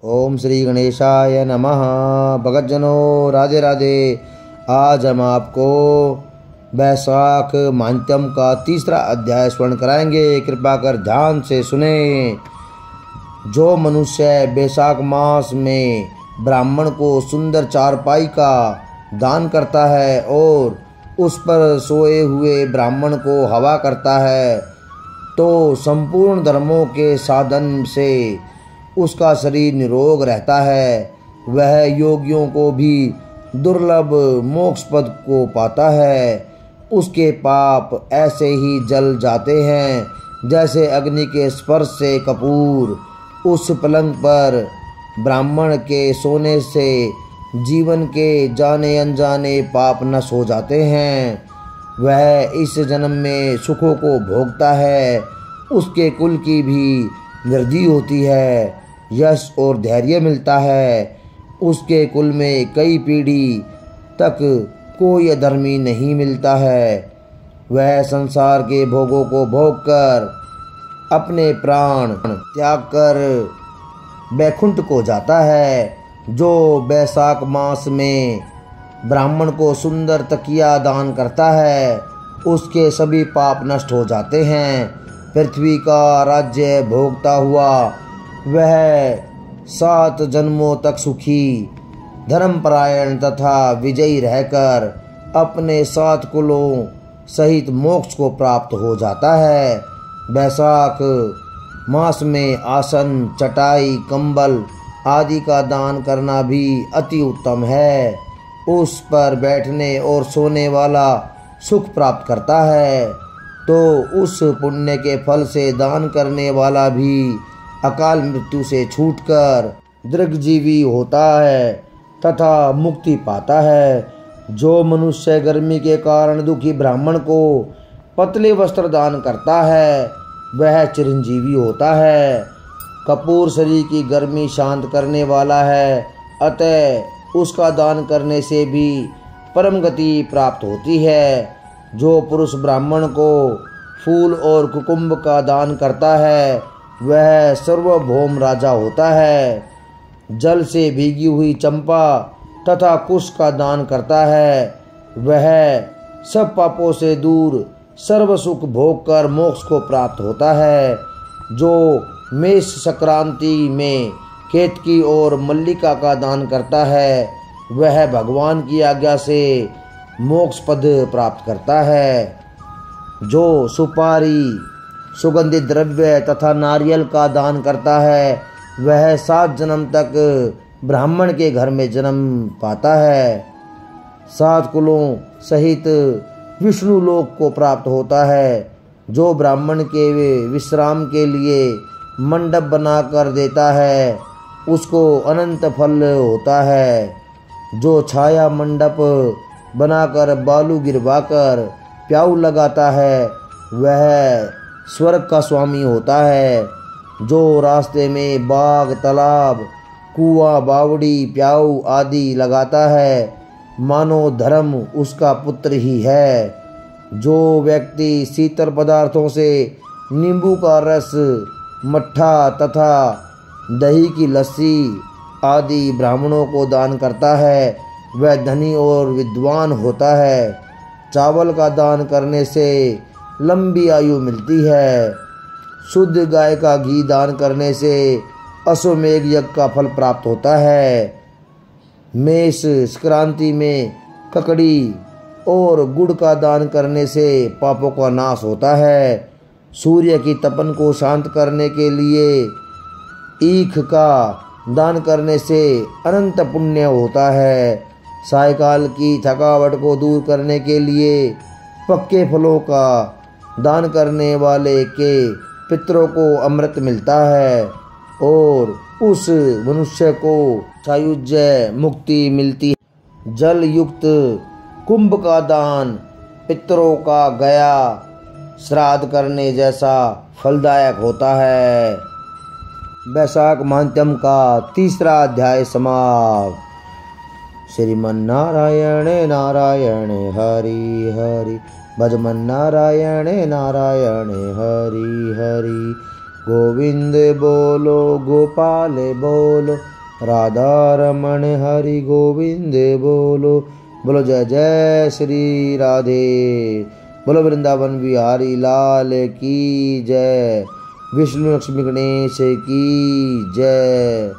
ओम श्री गणेशाय नमः। भगतजनों राधे राधे। आज हम आपको बैसाख मांत्यम का तीसरा अध्याय श्रवण कराएंगे। कृपा कर ध्यान से सुने। जो मनुष्य बैसाख मास में ब्राह्मण को सुंदर चारपाई का दान करता है और उस पर सोए हुए ब्राह्मण को हवा करता है तो संपूर्ण धर्मों के साधन से उसका शरीर निरोग रहता है। वह योगियों को भी दुर्लभ मोक्ष पद को पाता है। उसके पाप ऐसे ही जल जाते हैं जैसे अग्नि के स्पर्श से कपूर। उस पलंग पर ब्राह्मण के सोने से जीवन के जाने अनजाने पाप नष्ट हो जाते हैं। वह इस जन्म में सुखों को भोगता है। उसके कुल की भी वृद्धि होती है, यश और धैर्य मिलता है। उसके कुल में कई पीढ़ी तक कोई अधर्मी नहीं मिलता है। वह संसार के भोगों को भोगकर अपने प्राण त्याग कर बैकुंठ को जाता है। जो बैसाख मास में ब्राह्मण को सुंदर तकिया दान करता है उसके सभी पाप नष्ट हो जाते हैं। पृथ्वी का राज्य भोगता हुआ वह 7 जन्मों तक सुखी, धर्मपरायण तथा विजयी रहकर अपने 7 कुलों सहित मोक्ष को प्राप्त हो जाता है। बैसाख मास में आसन, चटाई, कंबल आदि का दान करना भी अति उत्तम है। उस पर बैठने और सोने वाला सुख प्राप्त करता है तो उस पुण्य के फल से दान करने वाला भी अकाल मृत्यु से छूटकर दीर्घजीवी होता है तथा मुक्ति पाता है। जो मनुष्य गर्मी के कारण दुखी ब्राह्मण को पतले वस्त्र दान करता है वह चिरंजीवी होता है। कपूर शरीर की गर्मी शांत करने वाला है, अतः उसका दान करने से भी परम गति प्राप्त होती है। जो पुरुष ब्राह्मण को फूल और कुकुम्भ का दान करता है वह सर्वभौम राजा होता है। जल से भीगी हुई चंपा तथा कुश का दान करता है वह सब पापों से दूर सर्व सुख भोग कर मोक्ष को प्राप्त होता है। जो मेष संक्रांति में केतकी और मल्लिका का दान करता है वह भगवान की आज्ञा से मोक्ष पद प्राप्त करता है। जो सुपारी, सुगंधित द्रव्य तथा नारियल का दान करता है वह 7 जन्म तक ब्राह्मण के घर में जन्म पाता है। 7 कुलों सहित विष्णु लोक को प्राप्त होता है। जो ब्राह्मण के विश्राम के लिए मंडप बना कर देता है उसको अनंत फल होता है। जो छाया मंडप बनाकर बालू गिरवाकर प्याऊ लगाता है वह स्वर्ग का स्वामी होता है। जो रास्ते में बाग, तालाब, कुआं, बावड़ी, प्याऊ आदि लगाता है मानो धर्म उसका पुत्र ही है। जो व्यक्ति शीतल पदार्थों से नींबू का रस, मट्ठा तथा दही की लस्सी आदि ब्राह्मणों को दान करता है वह धनी और विद्वान होता है। चावल का दान करने से लंबी आयु मिलती है। शुद्ध गाय का घी दान करने से अश्वमेघ यज्ञ का फल प्राप्त होता है। मेष संक्रांति में ककड़ी और गुड़ का दान करने से पापों का नाश होता है। सूर्य की तपन को शांत करने के लिए ईख का दान करने से अनंत पुण्य होता है। सायकाल की थकावट को दूर करने के लिए पक्के फलों का दान करने वाले के पितरों को अमृत मिलता है और उस मनुष्य को सायुज्य मुक्ति मिलती है। जल युक्त कुंभ का दान पितरों का गया श्राद्ध करने जैसा फलदायक होता है। बैसाख मांत्यम का तीसरा अध्याय समाप्त। श्रीमन नारायण नारायण हरि हरि, भजमन नारायण नारायण हरि हरि। गोविंद बोलो गोपाल बोलो, राधा रमण हरि गोविंद बोलो। बोलो जय जय श्री राधे। बोलो वृंदावन बिहारी लाल की जय। विष्णु लक्ष्मी गणेश की जय।